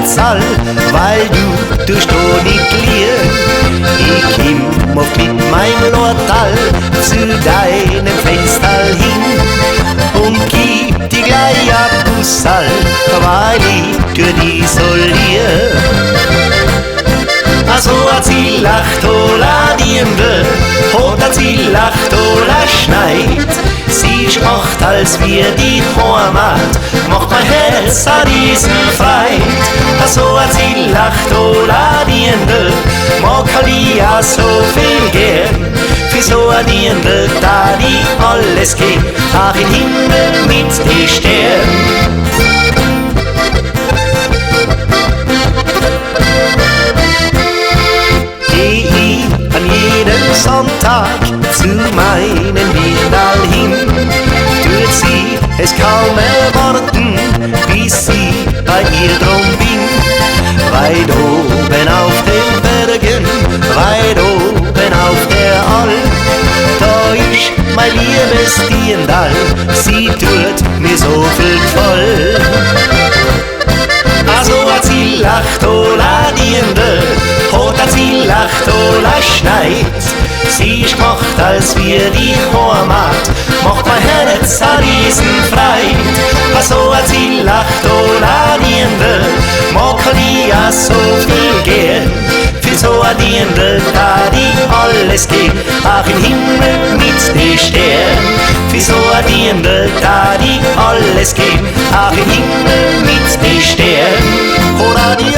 Zahl, weil du durch da nicht liegen. Ich komm oft mit meinem Lortal zu deinem Fenster hin und gib dir gleich ein Bussal, weil ich durch die solier. Also hat sie lacht oder Diembe, hat sie lacht oder schneit. Sie spricht, als wir die Heimat, macht mein Herz an diesen Freit. Also hat sie lacht oder Diembe, mag die ja so viel gern. Für so ein Diembe, da die alles geht, ach im Himmel mit den Sternen. Sonntag zu meinen Windal hin, tut sie es kaum erwarten, bis sie bei ihr drum bin. Weit oben auf den Bergen, weit oben auf der Alp, da ist mein liebes Diendal, sie tut mir so viel Gefall. Also hat sie lacht oder Diende, hat sie lacht oder schneit. Sie spricht, als wir die Heimat, macht mein Herz an diesen Freit. Also hat sie lacht oder Diende, mag die ja so viel gern. Für so ein Diende, da die alles geht, ach im Himmel mit den Sternen. Für so ein Diende, da die alles geht, ach im Himmel mit den Sternen. Oder die